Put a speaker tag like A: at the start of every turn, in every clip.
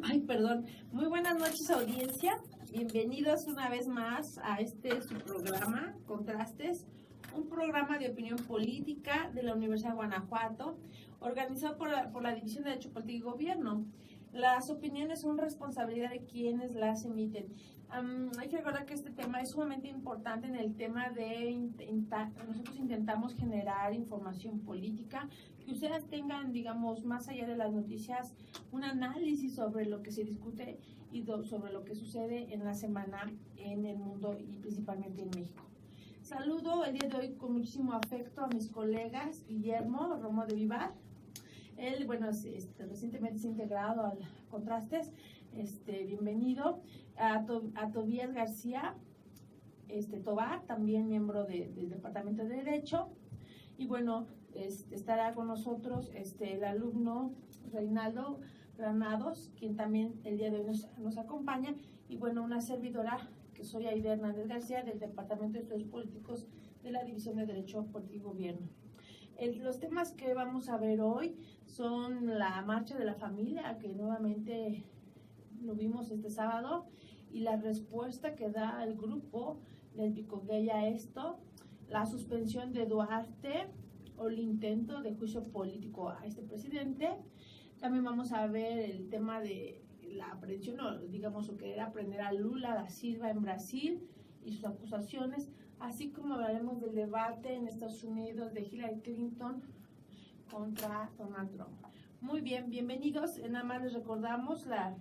A: Ay, perdón. Muy buenas noches, audiencia. Bienvenidos una vez más a su programa, Contrastes, un programa de opinión política de la Universidad de Guanajuato, organizado por la División de Derecho Político y Gobierno. Las opiniones son responsabilidad de quienes las emiten. Hay que recordar que este tema es sumamente importante en el tema de nosotros intentamos generar información política, que ustedes tengan, digamos, más allá de las noticias, un análisis sobre lo que se discute y sobre lo que sucede en la semana en el mundo y principalmente en México. Saludo el día de hoy con muchísimo afecto a mis colegas Guillermo Romo de Vivar. Él, bueno, recientemente se ha integrado al Contrastes, bienvenido. A Tobías García Tobar, también miembro del Departamento de Derecho. Y bueno, estará con nosotros el alumno Reinaldo Granados, quien también el día de hoy nos acompaña. Y bueno, una servidora, que soy Aida Hernández García, del Departamento de Estudios Políticos de la División de Derecho Político y Gobierno. Los temas que vamos a ver hoy son la Marcha de la Familia, que nuevamente lo vimos este sábado, y la respuesta que da el grupo lésbico gay a esto, la suspensión de Duarte o el intento de juicio político a este presidente. También vamos a ver el tema de la aprehensión, o digamos, o querer aprender a Lula da Silva en Brasil y sus acusaciones, así como hablaremos del debate en Estados Unidos de Hillary Clinton contra Donald Trump. Muy bien, bienvenidos. Nada más les recordamos la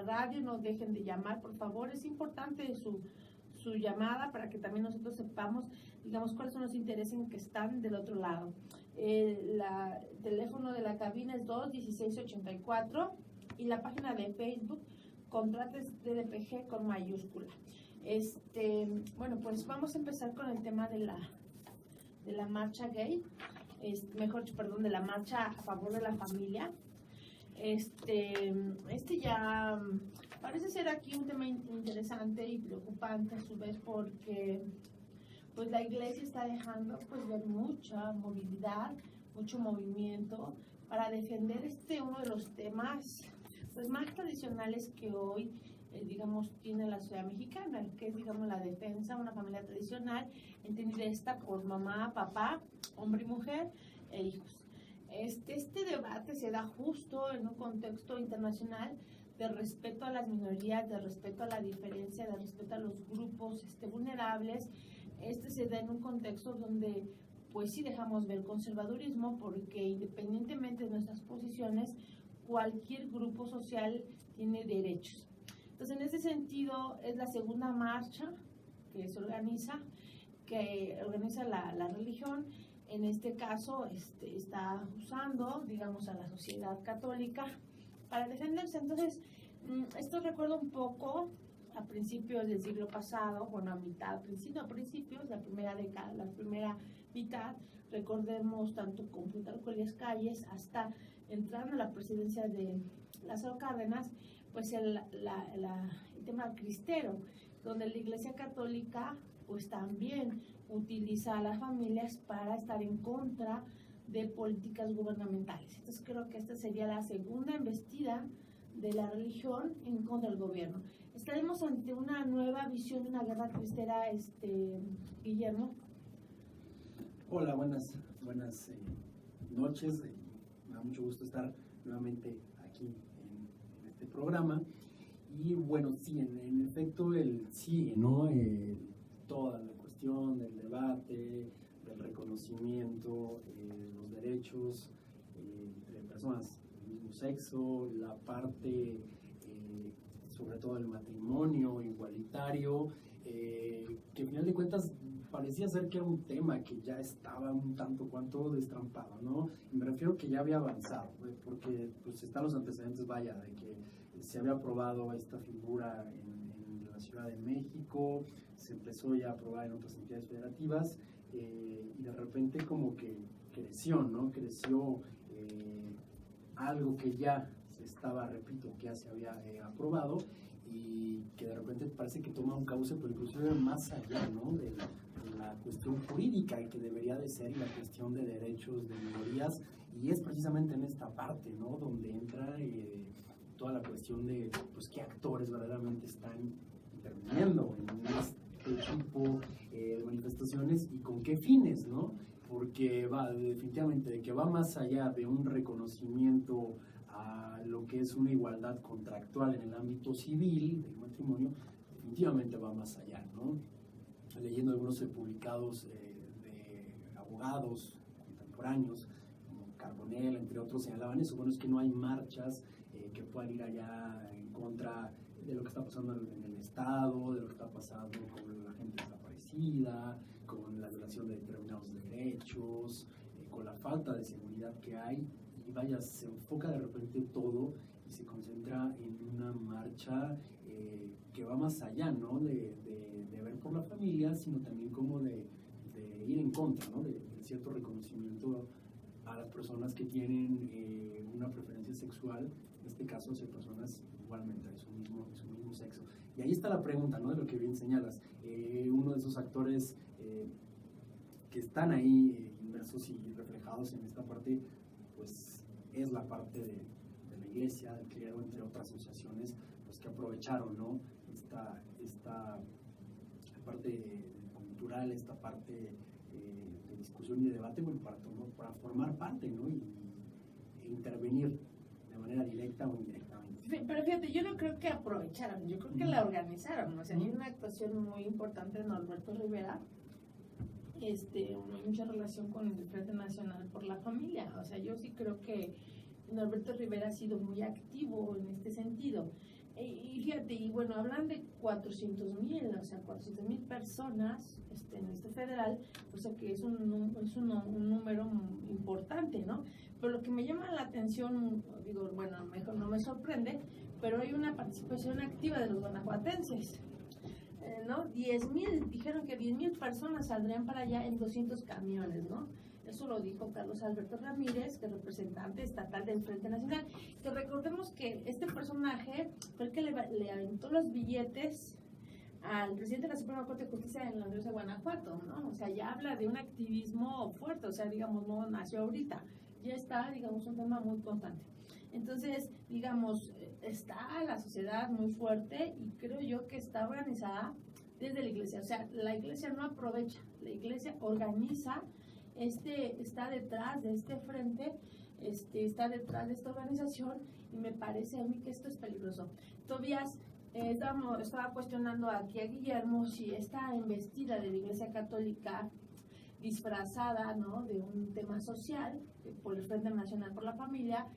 A: radio, no dejen de llamar, por favor. Es importante su llamada para que también nosotros sepamos, digamos, cuáles son los intereses en que están del otro lado. El teléfono de la cabina es 21684 y la página de Facebook Contrastes DDPG con mayúscula. Bueno, pues vamos a empezar con el tema de la marcha gay, de la marcha a favor de la familia. Ya parece ser aquí un tema interesante y preocupante a su vez, porque pues la iglesia está dejando pues ver mucha movilidad, mucho movimiento para defender uno de los temas pues más tradicionales que hoy digamos tiene la sociedad mexicana, que es, digamos, la defensa de una familia tradicional, entendida esta por mamá, papá, hombre y mujer e hijos. Este debate se da justo en un contexto internacional de respeto a las minorías, de respeto a la diferencia, de respeto a los grupos vulnerables. Se da en un contexto donde pues sí dejamos ver conservadurismo, porque independientemente de nuestras posiciones, cualquier grupo social tiene derechos. Entonces, en ese sentido, es la segunda marcha que se organiza, la religión. En este caso, está usando, digamos, a la sociedad católica para defenderse. Entonces, esto recuerda un poco a principios del siglo pasado, bueno, a principios, la primera década, la primera mitad, recordemos tanto con Plutarco Elías Calles hasta entrando a la presidencia de Lázaro Cárdenas, pues el tema cristero, donde la Iglesia Católica pues también utiliza a las familias para estar en contra de políticas gubernamentales. Entonces creo que esta sería la segunda embestida de la religión en contra del gobierno. Estaremos ante una nueva visión de una guerra cristera, Guillermo.
B: Hola, buenas noches. Me da mucho gusto estar nuevamente aquí en este programa. Y bueno, sí, en efecto, toda la cuestión del debate, del reconocimiento, los derechos de personas del mismo sexo, la parte, sobre todo el matrimonio igualitario, que al final de cuentas parecía ser que era un tema que ya estaba un tanto cuanto destrampado, ¿no? Y me refiero que ya había avanzado, porque pues están los antecedentes, vaya, de que se había aprobado esta figura en la Ciudad de México, se empezó ya a aprobar en otras entidades federativas, y de repente como que creció, ¿no? Creció algo que ya se estaba, repito, que ya se había aprobado, y que de repente parece que toma un cauce, pero inclusive más allá, ¿no? de la la cuestión jurídica que debería de ser la cuestión de derechos de minorías, y es precisamente en esta parte, ¿no?, donde entra toda la cuestión de pues qué actores verdaderamente están interviniendo en este tipo de manifestaciones y con qué fines, ¿no? Porque va definitivamente de que va más allá de un reconocimiento a lo que es una igualdad contractual en el ámbito civil del matrimonio, definitivamente va más allá, ¿no? Leyendo algunos publicados de abogados contemporáneos, como Carbonell, entre otros, señalaban eso. Bueno, es que no hay marchas que puedan ir allá en contra de lo que está pasando en el Estado, de lo que está pasando con la gente desaparecida, con la violación de determinados derechos, con la falta de seguridad que hay, y vaya, se enfoca de repente todo y se concentra en una marcha que va más allá, ¿no?, de ver por la familia, sino también como de ir en contra, ¿no?, de cierto reconocimiento a las personas que tienen una preferencia sexual, en este caso hacia personas igualmente de su mismo sexo. Y ahí está la pregunta, ¿no?, de lo que bien señalas. Uno de esos actores que están ahí inmersos y reflejados en esta parte, pues es la parte de la iglesia, del clero, entre otras asociaciones, pues que aprovecharon, ¿no?, esta parte cultural, esta parte de discusión y de debate, bueno, para formar parte, ¿no?, e intervenir de manera directa o indirectamente.
A: Pero fíjate, yo no creo que aprovecharon, yo creo que la organizaron. O sea, hay una actuación muy importante de Norberto Rivera, mucha relación con el Frente Nacional por la Familia. O sea, yo sí creo que Norberto Rivera ha sido muy activo en este sentido. Y fíjate, y bueno, hablan de 400,000, o sea, 400,000 personas en este federal, o sea que es un número importante, ¿no? Pero lo que me llama la atención, digo, bueno, mejor no me sorprende, pero hay una participación activa de los guanajuatenses, ¿no? 10,000, dijeron que 10,000 personas saldrían para allá en 200 camiones, ¿no? Eso lo dijo Carlos Alberto Ramírez, que es representante estatal del Frente Nacional. Que recordemos que este personaje fue el que le aventó los billetes al presidente de la Suprema Corte de Justicia en la Universidad de Guanajuato, ¿no? O sea, ya habla de un activismo fuerte, o sea, digamos, no nació ahorita, ya está, digamos, un tema muy constante. Entonces, digamos, está la sociedad muy fuerte y creo yo que está organizada desde la iglesia. O sea, la iglesia no aprovecha, la iglesia organiza, está detrás de este frente, está detrás de esta organización, y me parece a mí que esto es peligroso. Tobías, estaba cuestionando aquí a Guillermo si esta embestida de la Iglesia Católica disfrazada, ¿no?, de un tema social por el Frente Nacional por la Familia,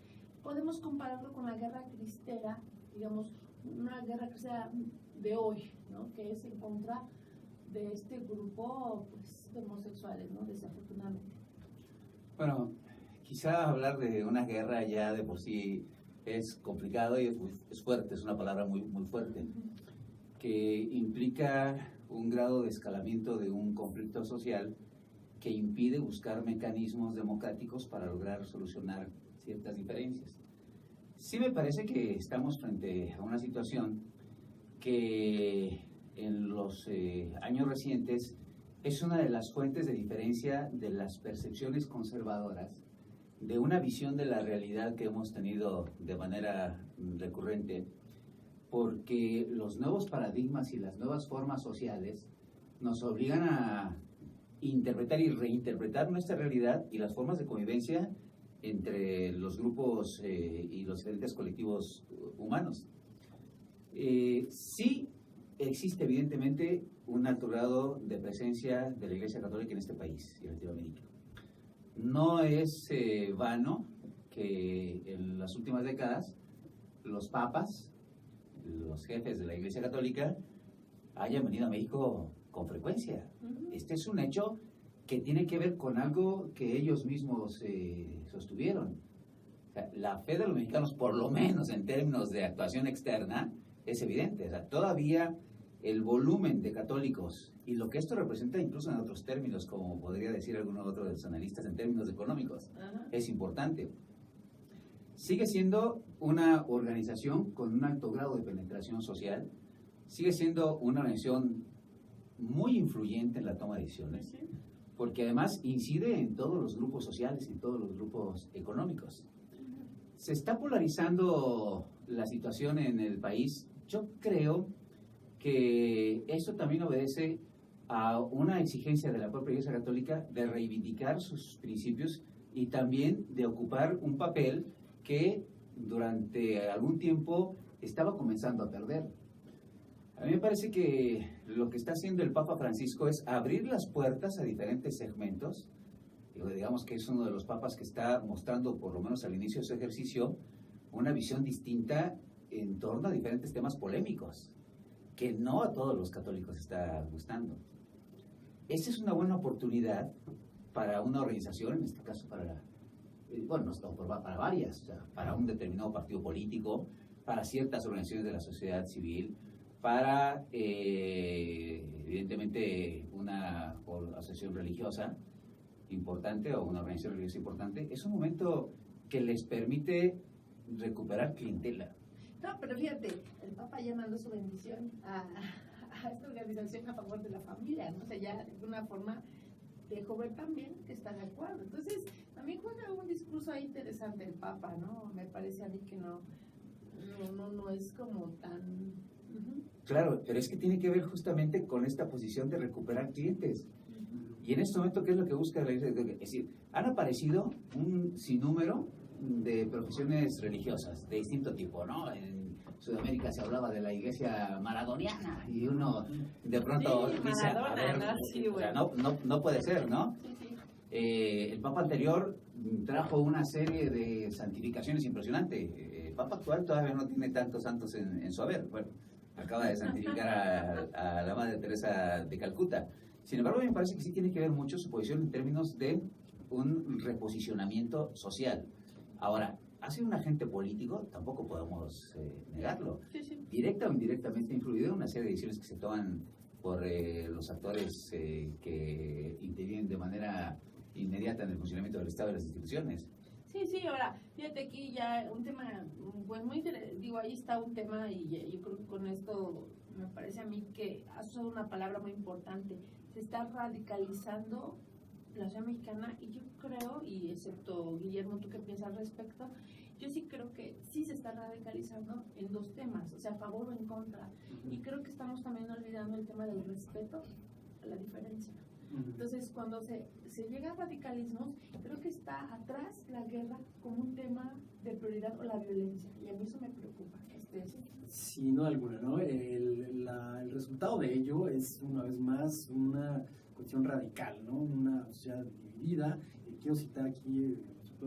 A: podemos compararlo con la guerra cristera, digamos, una guerra cristera de hoy, ¿no?, que es en contra de este grupo, pues, de homosexuales, ¿no?, desafortunadamente.
C: Bueno, quizá hablar de una guerra ya de por sí es complicado y es fuerte, es una palabra muy, muy fuerte, que implica un grado de escalamiento de un conflicto social que impide buscar mecanismos democráticos para lograr solucionar ciertas diferencias. Sí me parece que estamos frente a una situación que en los años recientes es una de las fuentes de diferencia de las percepciones conservadoras de una visión de la realidad que hemos tenido de manera recurrente, porque los nuevos paradigmas y las nuevas formas sociales nos obligan a interpretar y reinterpretar nuestra realidad y las formas de convivencia entre los grupos y los diferentes colectivos humanos. Sí existe evidentemente un alto grado de presencia de la Iglesia Católica en este país y en Latinoamérica. No es vano que en las últimas décadas los papas, los jefes de la Iglesia Católica, hayan venido a México con frecuencia. Este es un hecho que tiene que ver con algo que ellos mismos sostuvieron. O sea, la fe de los mexicanos, por lo menos en términos de actuación externa, es evidente. O sea, todavía el volumen de católicos y lo que esto representa incluso en otros términos, como podría decir alguno otro de los analistas en términos económicos, es importante. Sigue siendo una organización con un alto grado de penetración social, sigue siendo una organización muy influyente en la toma de decisiones, porque además incide en todos los grupos sociales y en todos los grupos económicos. Se está polarizando la situación en el país. Yo creo que esto también obedece a una exigencia de la propia Iglesia Católica de reivindicar sus principios y también de ocupar un papel que durante algún tiempo estaba comenzando a perder. A mí me parece que lo que está haciendo el Papa Francisco es abrir las puertas a diferentes segmentos. Digamos que es uno de los papas que está mostrando, por lo menos al inicio de su ejercicio, una visión distinta en torno a diferentes temas polémicos, que no a todos los católicos está gustando. Esta es una buena oportunidad para una organización, en este caso para, para varias, o sea, para un determinado partido político, para ciertas organizaciones de la sociedad civil, para, evidentemente, una asociación religiosa importante o una organización religiosa importante. Es un momento que les permite recuperar clientela.
A: No, pero fíjate, el Papa ya mandó su bendición a esta organización a favor de la familia, ¿no? O sea, ya de una forma dejó ver también que está de acuerdo. Entonces, también juega un discurso ahí interesante el Papa, ¿no? Me parece a mí que no es como tan...
C: Claro, pero es que tiene que ver justamente con esta posición de recuperar clientes. Y en este momento, ¿qué es lo que busca la Iglesia? Es decir, han aparecido un sinnúmero de profesiones religiosas de distinto tipo, ¿no? En Sudamérica se hablaba de la iglesia maradoniana y uno de pronto dice, a ver, no puede ser, ¿no? El Papa anterior trajo una serie de santificaciones impresionante. El Papa actual todavía no tiene tantos santos en su haber. Bueno, acaba de santificar a la Madre Teresa de Calcuta. Sin embargo, a mí me parece que sí tiene que ver mucho su posición en términos de un reposicionamiento social. Ahora, hace un agente político, tampoco podemos negarlo. Directa o indirectamente influido en una serie de decisiones que se toman por los actores que intervienen de manera inmediata en el funcionamiento del Estado y las instituciones.
A: Sí, ahora, fíjate aquí ya un tema, pues muy interesante, digo, ahí está un tema y yo creo que con esto me parece a mí que has usado una palabra muy importante, se está radicalizando la sociedad mexicana y yo creo, y excepto Guillermo, ¿tú qué piensas al respecto? Yo sí creo que sí se está radicalizando en dos temas, o sea, a favor o en contra, y creo que estamos también olvidando el tema del respeto a la diferencia. Entonces, cuando se llega a radicalismos, creo que está atrás la guerra como un tema de prioridad o la violencia, y a mí eso me preocupa.
B: Sin duda alguna, ¿no? El resultado de ello es, una vez más, una cuestión radical, ¿no? Una sociedad dividida. Quiero citar aquí,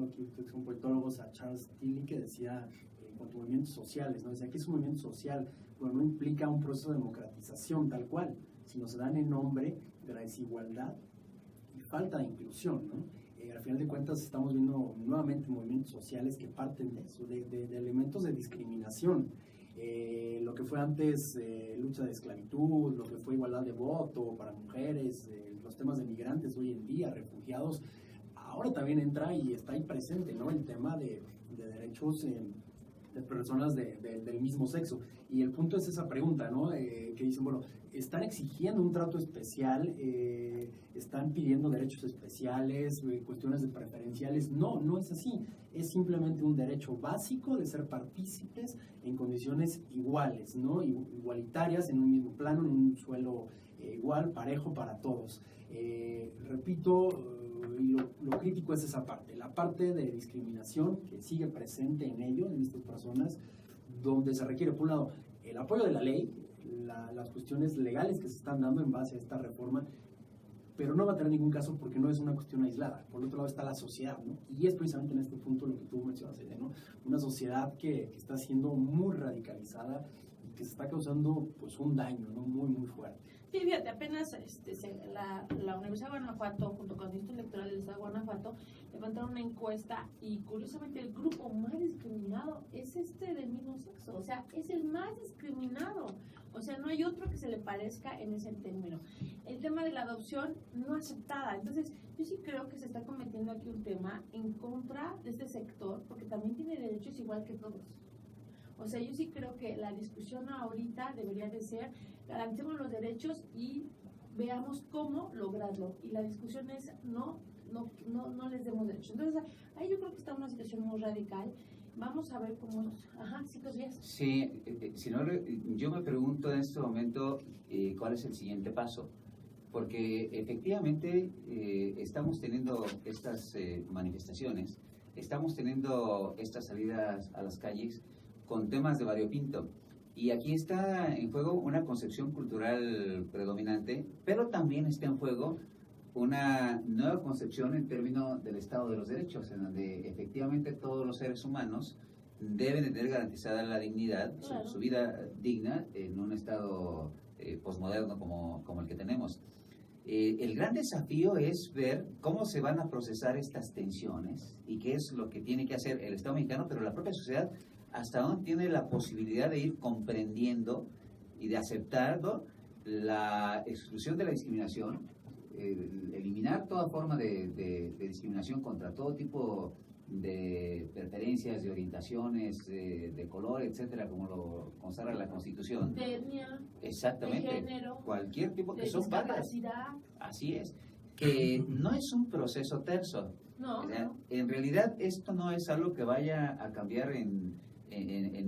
B: ustedes son politólogos, a Charles Tilly, que decía, en cuanto a movimientos sociales, ¿no? Decía que es un movimiento social, pero no implica un proceso de democratización tal cual, sino se dan en nombre de la desigualdad y falta de inclusión, ¿no? Al final de cuentas estamos viendo nuevamente movimientos sociales que parten de eso, de elementos de discriminación. Lo que fue antes lucha de esclavitud, lo que fue igualdad de voto para mujeres, los temas de migrantes hoy en día, refugiados, ahora también entra y está ahí presente, ¿no? El tema de derechos de personas del mismo sexo. Y el punto es esa pregunta, ¿no? Que dicen, bueno, están exigiendo un trato especial, están pidiendo derechos especiales, cuestiones de preferenciales. No es así. Es simplemente un derecho básico de ser partícipes en condiciones iguales, ¿no? Igualitarias, en un mismo plano, en un suelo igual, parejo para todos. Repito, lo crítico es esa parte, la parte de discriminación que sigue presente en ello, en estas personas, donde se requiere, por un lado, el apoyo de la ley, las cuestiones legales que se están dando en base a esta reforma, pero no va a tener ningún caso porque no es una cuestión aislada. Por otro lado está la sociedad, ¿no? Y es precisamente en este punto lo que tú mencionas, ¿no? Una sociedad que está siendo muy radicalizada y que se está causando pues un daño, ¿no? Muy fuerte.
A: Sí, fíjate, apenas la Universidad de Guanajuato, junto con el Instituto Electoral del Estado de Guanajuato, levantaron una encuesta y curiosamente el grupo más discriminado es del mismo sexo, o sea, es el más discriminado. O sea, no hay otro que se le parezca en ese término. El tema de la adopción no aceptada. Entonces, yo sí creo que se está cometiendo aquí un tema en contra de este sector, porque también tiene derechos igual que todos. O sea, yo sí creo que la discusión ahorita debería de ser, garanticemos los derechos y veamos cómo lograrlo. Y la discusión es no les demos derecho. Entonces, ahí yo creo que está una situación muy radical. Vamos a ver cómo... Ajá, sí, pues bien.
C: Sí, yo me pregunto en este momento cuál es el siguiente paso, porque efectivamente estamos teniendo estas manifestaciones, estamos teniendo estas salidas a las calles con temas de variopinto, y aquí está en juego una concepción cultural predominante, pero también está en juego una nueva concepción en términos del Estado de los Derechos, en donde efectivamente todos los seres humanos deben de tener garantizada la dignidad,
A: Claro.
C: su vida digna en un Estado posmoderno como el que tenemos. El gran desafío es ver cómo se van a procesar estas tensiones y qué es lo que tiene que hacer el Estado mexicano, pero la propia sociedad, hasta dónde tiene la posibilidad de ir comprendiendo y de aceptar, ¿no?, la exclusión de la discriminación, eliminar toda forma de discriminación contra todo tipo de preferencias, de orientaciones, de color, etcétera, como lo consagra la Constitución.
A: De etnia,
C: Exactamente.
A: de género,
C: Cualquier tipo, que
A: de
C: son varias.
A: discapacidad.
C: Así es. Que no es un proceso terso.
A: No,
C: O sea,
A: no.
C: en realidad esto no es algo que vaya a cambiar en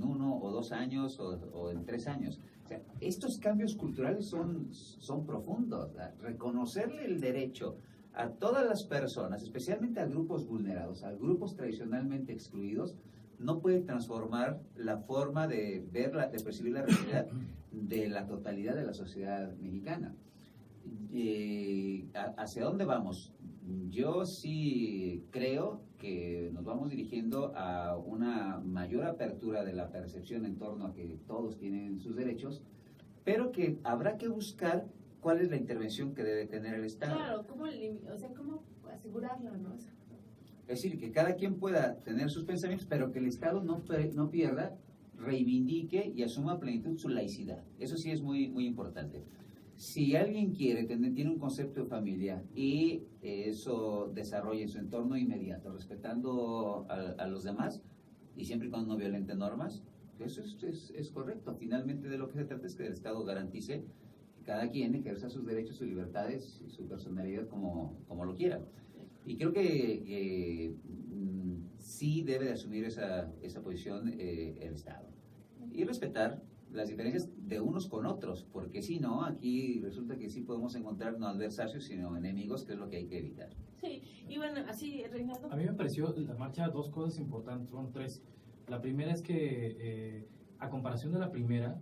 C: 1 o 2 años o en 3 años. O sea, estos cambios culturales son profundos. Reconocerle el derecho a todas las personas, especialmente a grupos vulnerados, a grupos tradicionalmente excluidos, no puede transformar la forma de percibir la realidad de la totalidad de la sociedad mexicana. ¿Hacia dónde vamos? Yo sí creo que nos vamos dirigiendo a una mayor apertura de la percepción en torno a que todos tienen sus derechos, pero que habrá que buscar cuál es la intervención que debe tener el Estado.
A: Claro, ¿cómo asegurarla, no?
C: Es decir, que cada quien pueda tener sus pensamientos, pero que el Estado no pierda, reivindique y asuma a plenitud su laicidad. Eso sí es muy, muy importante. Si alguien tiene un concepto de familia y eso desarrolla en su entorno inmediato, respetando a los demás y siempre y cuando no violente normas, eso es correcto. Finalmente, de lo que se trata es que el Estado garantice que cada quien ejerza sus derechos, sus libertades y su personalidad como lo quiera. Y creo que sí debe de asumir esa posición el Estado y respetar las diferencias de unos con otros, porque si no, aquí resulta que sí podemos encontrar no adversarios, sino enemigos, que es lo que hay que evitar.
A: Sí, y bueno, así, Reinaldo.
D: A mí me pareció la marcha 2 cosas importantes, son 3. La primera es que, a comparación de la primera,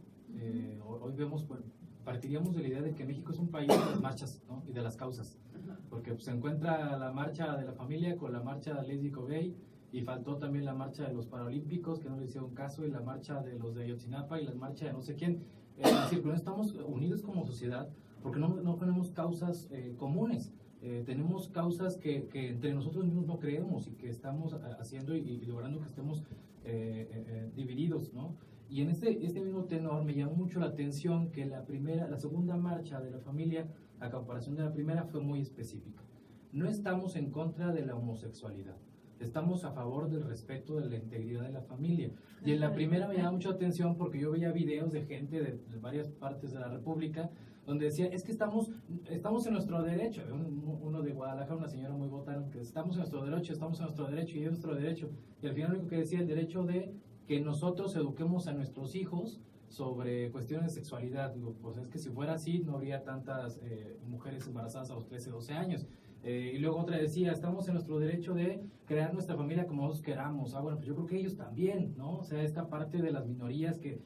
D: hoy vemos, bueno, partiríamos de la idea de que México es un país de las marchas, ¿no?, y de las causas, porque pues, se encuentra la marcha de la familia con la marcha lésbico-gay, y faltó también la marcha de los paralímpicos, que no le hicieron caso, y la marcha de los de Ayotzinapa, y la marcha de no sé quién. Es decir, no estamos unidos como sociedad porque no tenemos causas comunes. Tenemos causas que entre nosotros mismos no creemos y que estamos haciendo y logrando que estemos divididos, ¿no? Y en este mismo tenor me llamó mucho la atención que la segunda marcha de la familia, a comparación de la primera, fue muy específica. No estamos en contra de la homosexualidad. Estamos a favor del respeto de la integridad de la familia. Y en la primera me llama mucho la atención porque yo veía videos de gente de varias partes de la República donde decía, es que estamos en nuestro derecho. Uno de Guadalajara, una señora muy botana, que estamos en nuestro derecho y es nuestro derecho. Y al final lo único que decía, el derecho de que nosotros eduquemos a nuestros hijos sobre cuestiones de sexualidad. Digo, pues es que si fuera así no habría tantas mujeres embarazadas a los 13, 12 años. Y luego otra decía, estamos en nuestro derecho de crear nuestra familia como nosotros queramos. Bueno, pues yo creo que ellos también, ¿no? O sea, esta parte de las minorías que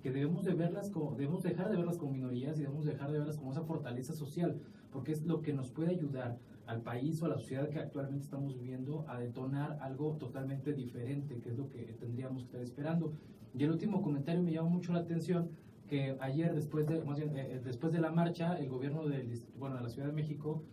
D: debemos debemos dejar de verlas como minorías y debemos dejar de verlas como esa fortaleza social, porque es lo que nos puede ayudar al país o a la sociedad que actualmente estamos viviendo a detonar algo totalmente diferente, que es lo que tendríamos que estar esperando. Y el último comentario me llamó mucho la atención, que ayer, después de la marcha, el gobierno de la Ciudad de México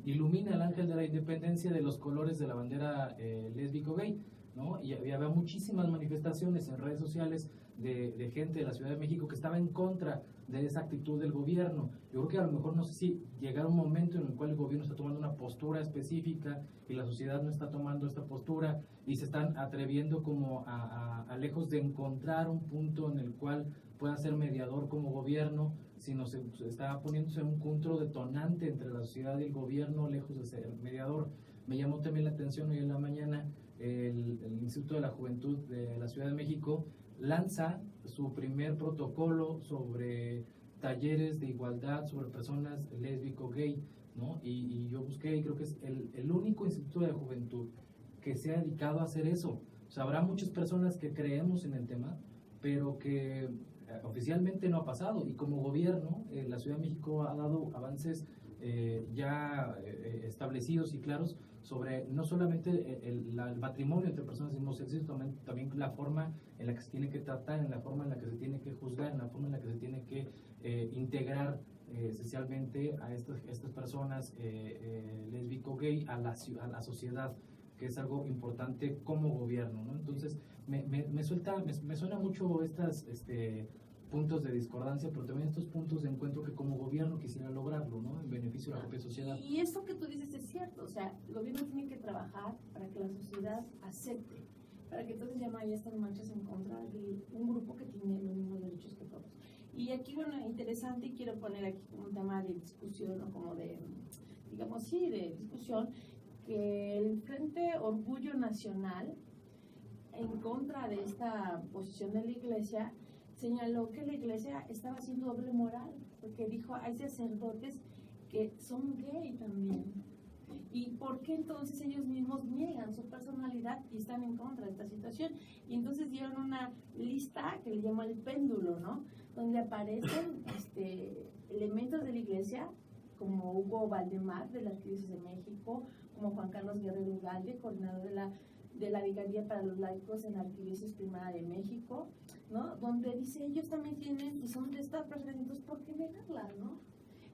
D: ilumina el ángel de la independencia de los colores de la bandera lésbico-gay, ¿no? Y había muchísimas manifestaciones en redes sociales de gente de la Ciudad de México que estaba en contra de esa actitud del gobierno. Yo creo que a lo mejor, no sé si llegará un momento en el cual el gobierno está tomando una postura específica y la sociedad no está tomando esta postura y se están atreviendo como a lejos de encontrar un punto en el cual pueda ser mediador como gobierno, sino se está poniéndose en un punto detonante entre la sociedad y el gobierno, lejos de ser mediador. Me llamó también la atención hoy en la mañana el Instituto de la Juventud de la Ciudad de México lanza su primer protocolo sobre talleres de igualdad sobre personas lésbico-gay, ¿no? Y yo busqué y creo que es el único instituto de la juventud que se ha dedicado a hacer eso. O sea, habrá muchas personas que creemos en el tema, pero que oficialmente no ha pasado. Y como gobierno, la Ciudad de México ha dado avances ya establecidos y claros sobre no solamente el matrimonio entre personas del mismo sexo, también la forma en la que se tiene que tratar, en la forma en la que se tiene que juzgar, en la forma en la que se tiene que integrar esencialmente a estas personas lésbico-gay a la sociedad, que es algo importante como gobierno, ¿no? Entonces, me suena mucho estas puntos de discordancia, pero también estos puntos de encuentro que como gobierno quisiera lograrlo, ¿no? En beneficio de la propia sociedad.
A: Y esto que tú dices es cierto, o sea, el gobierno tiene que trabajar para que la sociedad acepte, para que entonces ya no haya estas marchas en contra de un grupo que tiene los mismos derechos que todos. Y aquí, bueno, interesante, y quiero poner aquí como un tema de discusión, o como de, digamos, sí, de discusión, que el Frente Orgullo Nacional, en contra de esta posición de la Iglesia, señaló que la Iglesia estaba haciendo doble moral, porque dijo, hay sacerdotes que son gay también. ¿Y por qué entonces ellos mismos niegan su personalidad y están en contra de esta situación? Y entonces dieron una lista que le llama el péndulo, ¿no? Donde aparecen elementos de la Iglesia, como Hugo Valdemar, de la Arquidiócesis de México, como Juan Carlos Guerrero Ugalde, coordinador de la Vicaría para los Laicos en la Arquidiócesis Primada de México, ¿no? Donde dice, ellos también tienen, y son de estas personas, entonces, ¿por qué negarla, no?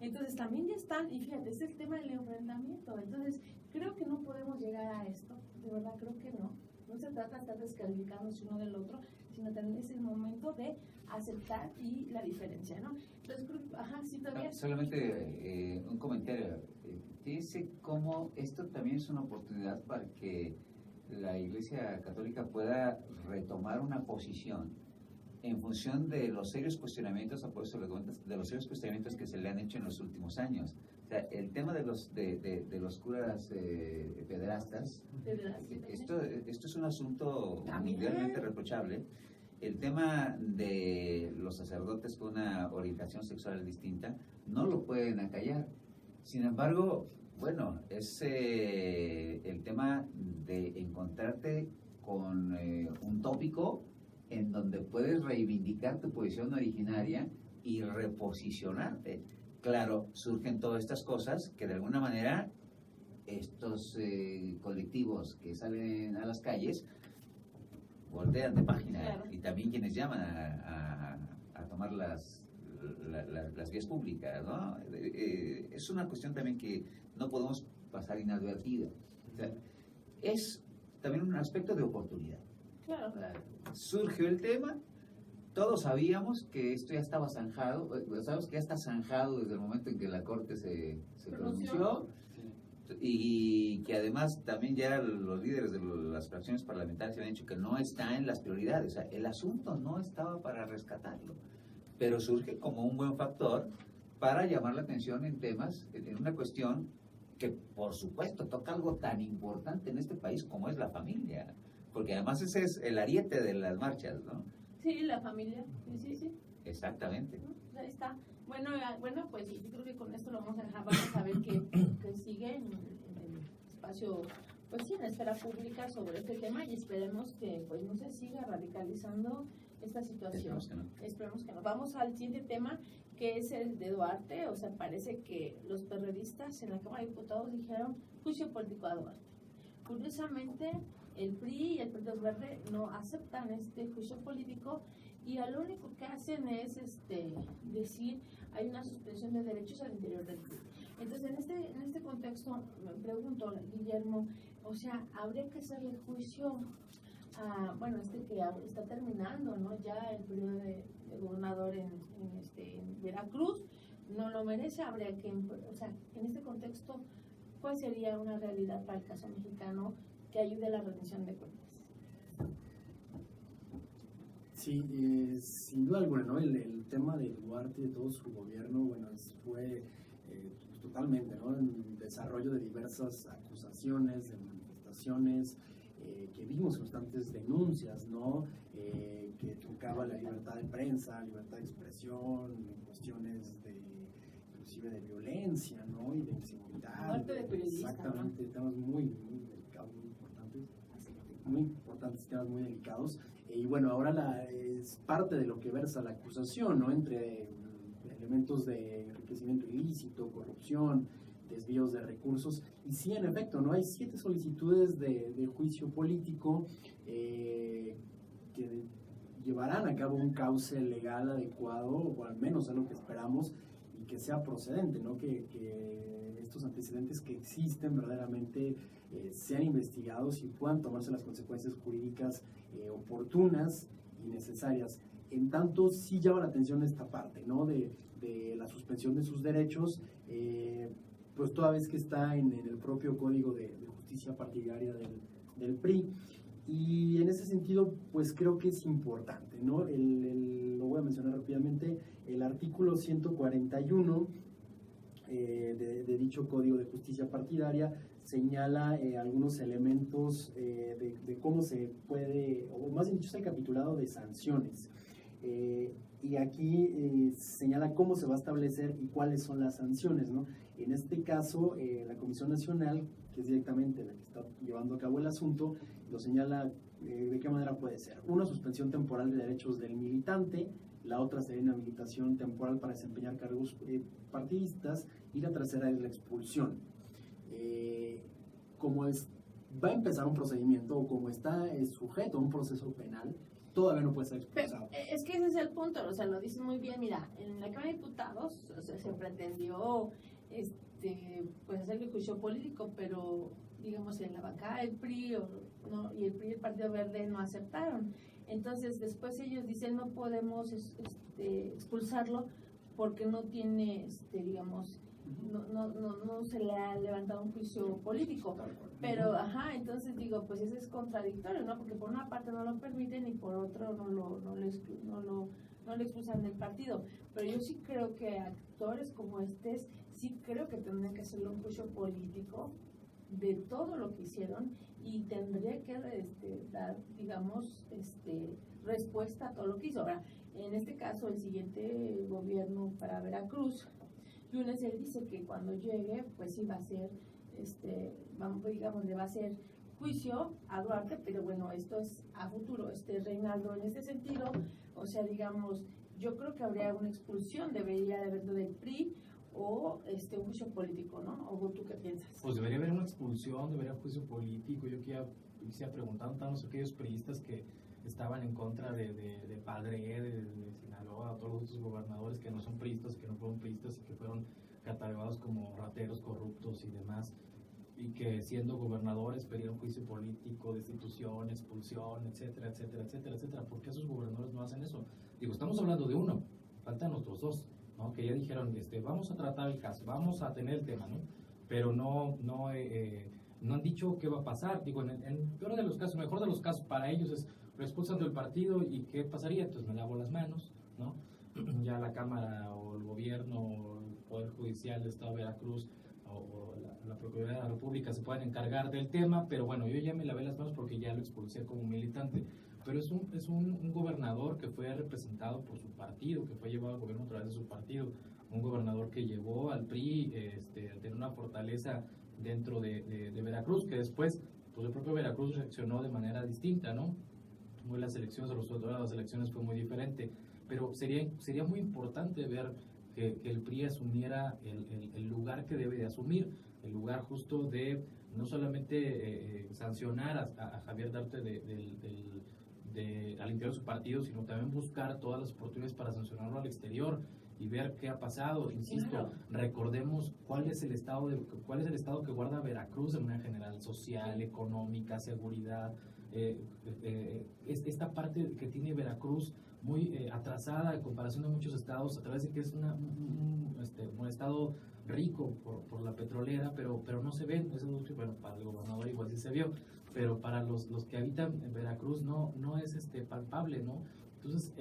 A: Entonces, también ya están, y fíjate, es el tema del enfrentamiento. Entonces, creo que no podemos llegar a esto, de verdad creo que no. No se trata de estar descalificándose uno del otro, sino también es el momento de aceptar y la diferencia, ¿no? Entonces, creo que, ajá, sí, todavía.
C: Solamente un comentario. Fíjense cómo esto también es una oportunidad para que la Iglesia Católica pueda retomar una posición en función de los serios cuestionamientos, por eso le comentas, de los serios cuestionamientos que se le han hecho en los últimos años. O sea, el tema de los curas pederastas, esto es un asunto mundialmente reprochable. El tema de los sacerdotes con una orientación sexual distinta, no lo pueden acallar. Sin embargo, bueno, es el tema de encontrarte con un tópico en donde puedes reivindicar tu posición originaria y reposicionarte. Claro, surgen todas estas cosas que de alguna manera estos colectivos que salen a las calles voltean de página, claro. Y también quienes llaman a tomar las vías públicas, ¿no? Es una cuestión también que no podemos pasar inadvertida. O sea, es también un aspecto de oportunidad.
A: Claro.
C: Surgió el tema, todos sabíamos que esto ya estaba zanjado, sabemos que ya está zanjado desde el momento en que la Corte se pronunció, y que además también ya los líderes de las fracciones parlamentarias habían dicho que no está en las prioridades, o sea, el asunto no estaba para rescatarlo, pero surge como un buen factor para llamar la atención en temas, en una cuestión que por supuesto toca algo tan importante en este país como es la familia. Porque además ese es el ariete de las marchas, ¿no?
A: Sí, la familia, sí.
C: Exactamente.
A: Ahí está. Bueno, pues yo creo que con esto lo vamos a dejar, vamos a ver qué sigue en el espacio, pues sí, en la esfera pública sobre este tema, y esperemos que pues no se siga radicalizando esta situación. Esperemos que no. Vamos al siguiente tema, que es el de Duarte. O sea, parece que los periodistas en la Cámara de Diputados dijeron juicio político a Duarte. Curiosamente, el PRI y el Partido Verde no aceptan este juicio político, y lo único que hacen es decir hay una suspensión de derechos al interior del PRI. Entonces, en este contexto, me pregunto, Guillermo, o sea, habría que hacerle juicio a, bueno, que está terminando, ¿no? Ya el periodo de gobernador en Veracruz, no lo merece, habría que, o sea, en este contexto, ¿cuál sería una realidad para el caso mexicano que ayude a la rendición de cuentas?
B: Sí, sin duda alguna, ¿no? El tema de Duarte, de todo su gobierno, bueno, fue pues, totalmente, ¿no? En desarrollo de diversas acusaciones, de manifestaciones, que vimos constantes denuncias, ¿no? Que truncaba la libertad de prensa, libertad de expresión, cuestiones de, inclusive de violencia, ¿no? Y de inseguridad.
A: Muerte de periodistas,
B: exactamente,
A: ¿no?
B: temas muy delicados, muy importantes, temas muy delicados. Y bueno, ahora es parte de lo que versa la acusación, ¿no? Entre elementos de enriquecimiento ilícito, corrupción, desvíos de recursos. Y sí, en efecto, ¿no? Hay 7 solicitudes de juicio político que llevarán a cabo un cauce legal adecuado, o al menos es lo que esperamos, y que sea procedente, ¿no? Que estos antecedentes que existen verdaderamente sean investigados y puedan tomarse las consecuencias jurídicas oportunas y necesarias. En tanto, sí llama la atención esta parte, ¿no? De la suspensión de sus derechos, pues toda vez que está en el propio Código de Justicia Partidaria del PRI. Y en ese sentido, pues creo que es importante, ¿no? Lo voy a mencionar rápidamente, el artículo 141 de dicho Código de Justicia Partidaria señala algunos elementos de cómo se puede, o más bien dicho, está capitulado de sanciones. Y aquí señala cómo se va a establecer y cuáles son las sanciones, ¿no? En este caso, la Comisión Nacional, que es directamente la que está llevando a cabo el asunto, lo señala de qué manera puede ser. Una, suspensión temporal de derechos del militante; la otra sería inhabilitación temporal para desempeñar cargos partidistas; y la tercera es la expulsión. Va a empezar un procedimiento, o como está sujeto a un proceso penal, todavía no puede ser expulsado.
A: Pero es que ese es el punto, o sea, lo dices muy bien. Mira, en la Cámara de Diputados, o sea, se pretendió pues hacer el juicio político, pero digamos en la bancada del PRI y el PRI y el Partido Verde no aceptaron. Entonces después ellos dicen no podemos expulsarlo porque no tiene, digamos, no se le ha levantado un juicio político. Pero, entonces digo, pues eso es contradictorio, ¿no? Porque por una parte no lo permiten y por otro no lo expulsan del partido. Pero yo sí creo que actores como sí creo que tendrían que hacerle un juicio político de todo lo que hicieron, y tendría que dar, digamos, respuesta a todo lo que hizo. Ahora, en este caso, el siguiente gobierno para Veracruz, Yunes, él dice que cuando llegue, pues sí va a ser, digamos, le va a hacer juicio a Duarte, pero bueno, esto es a futuro. Reinaldo, en este sentido, o sea, digamos, yo creo que habría una expulsión, debería de haberlo del PRI, o un juicio político, ¿no? ¿O tú qué piensas?
D: Pues debería haber una expulsión, debería haber juicio político. Yo quisiera preguntar a todos aquellos priistas que estaban en contra de Padre, de Sinaloa, a todos los gobernadores que no son priistas, que no fueron priistas y que fueron catalogados como rateros, corruptos y demás, y que siendo gobernadores pedían juicio político, destitución, expulsión, etcétera, etcétera, etcétera, etcétera. ¿Por qué esos gobernadores no hacen eso? Digo, estamos hablando de uno, faltan otros dos, ¿no? Que ya dijeron, vamos a tratar el caso, vamos a tener el tema, ¿no? Pero no han dicho qué va a pasar. Digo, en peor de los casos, mejor de los casos para ellos es lo expulsan del partido, y ¿qué pasaría? Entonces me lavo las manos, ¿no? Ya la Cámara o el gobierno o el Poder Judicial del Estado de Veracruz o la Procuraduría de la República se pueden encargar del tema, pero bueno, yo ya me lavé las manos porque ya lo expulsé como militante. Pero es un gobernador que fue representado por su partido, que fue llevado al gobierno a través de su partido, un gobernador que llevó al PRI a tener una fortaleza dentro de Veracruz, que después, pues el propio Veracruz reaccionó de manera distinta, ¿no? Muy las elecciones, el resultado de las elecciones fue muy diferente, pero sería muy importante ver que el PRI asumiera el lugar que debe de asumir, el lugar justo de no solamente sancionar a Javier Duarte al interior de su partido, sino también buscar todas las oportunidades para sancionarlo al exterior y ver qué ha pasado. Insisto,
A: claro.
D: Recordemos cuál es el estado que guarda Veracruz de manera general, social, económica, seguridad. Esta parte que tiene Veracruz muy atrasada en comparación a muchos estados, a través de que es un estado rico por la petrolera, pero no se ven. Eso, bueno, para el gobernador igual sí se vio, pero para los que habitan en Veracruz no es palpable, ¿no? Entonces,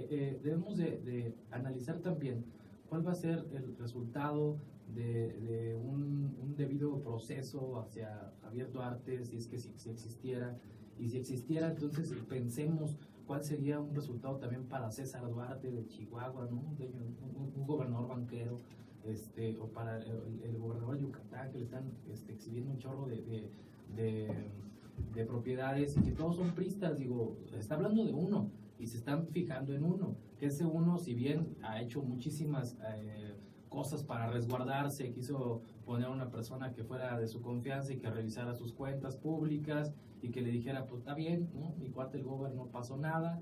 D: debemos de analizar también cuál va a ser el resultado de un debido proceso hacia Javier Duarte, si es que si existiera, y si existiera, entonces pensemos cuál sería un resultado también para César Duarte de Chihuahua, ¿no? Un gobernador banquero, o para el gobernador de Yucatán, que le están exhibiendo un chorro de propiedades y que todos son pristas. Digo, está hablando de uno y se están fijando en uno, que ese uno, si bien ha hecho muchísimas cosas para resguardarse, quiso poner a una persona que fuera de su confianza y que revisara sus cuentas públicas y que le dijera, pues está bien, ¿no? Mi cuate el gobierno no pasó nada.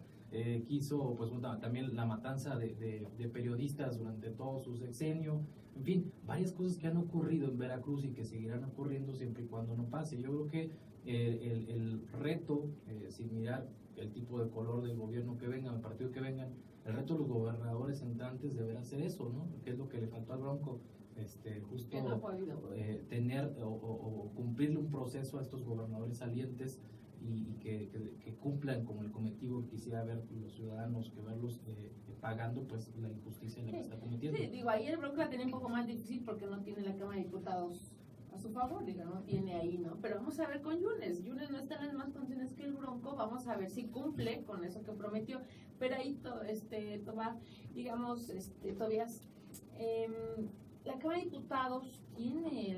D: Quiso pues también la matanza de periodistas durante todo su sexenio, en fin, varias cosas que han ocurrido en Veracruz y que seguirán ocurriendo siempre y cuando no pase. Yo creo que el reto, sin mirar el tipo de color del gobierno que venga, el partido que vengan, el reto de los gobernadores entrantes deberá ser eso, ¿no? Que es lo que le faltó al Bronco, justo tener o cumplirle un proceso a estos gobernadores salientes y que cumplan con el cometido que quisiera ver los ciudadanos, que verlos pagando pues la injusticia en la que está cometiendo.
A: Sí, digo, ahí el Bronco la tiene un poco más difícil porque no tiene la Cámara de Diputados a su favor, digo, no tiene ahí, ¿no? Pero vamos a ver con Yunes. Yunes no está en las mismas condiciones que el Bronco, vamos a ver si cumple con eso que prometió. Pero ahí, digamos, Tobías, la Cámara de Diputados tiene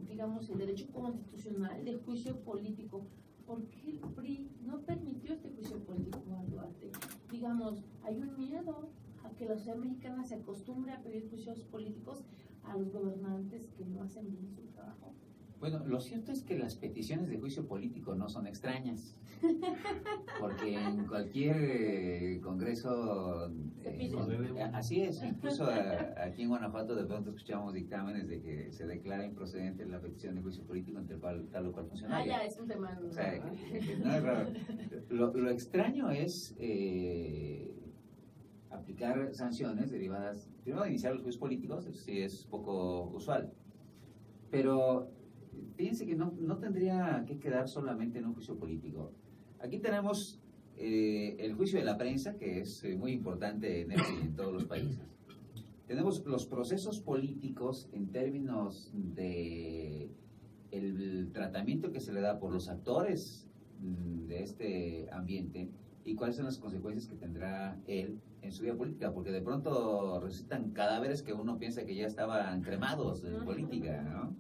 A: digamos, el derecho constitucional de juicio político. ¿Por qué el PRI no permitió este juicio político a Duarte? Digamos, hay un miedo a que la sociedad mexicana se acostumbre a pedir juicios políticos a los gobernantes que no hacen bien su trabajo.
C: Bueno, lo cierto es que las peticiones de juicio político no son extrañas, porque en cualquier congreso, así es, incluso aquí en Guanajuato de pronto escuchamos dictámenes de que se declara improcedente la petición de juicio político entre tal o cual funcionario.
A: Ya, es un tema.
C: O sea, no es raro. Lo extraño es aplicar sanciones derivadas, primero de iniciar los juicios políticos, eso sí es poco usual, pero fíjense que no tendría que quedar solamente en un juicio político. Aquí tenemos el juicio de la prensa, que es muy importante en todos los países. Tenemos los procesos políticos en términos de el tratamiento que se le da por los actores de este ambiente y cuáles son las consecuencias que tendrá él en su vida política, porque de pronto resucitan cadáveres que uno piensa que ya estaban cremados en política, ¿no?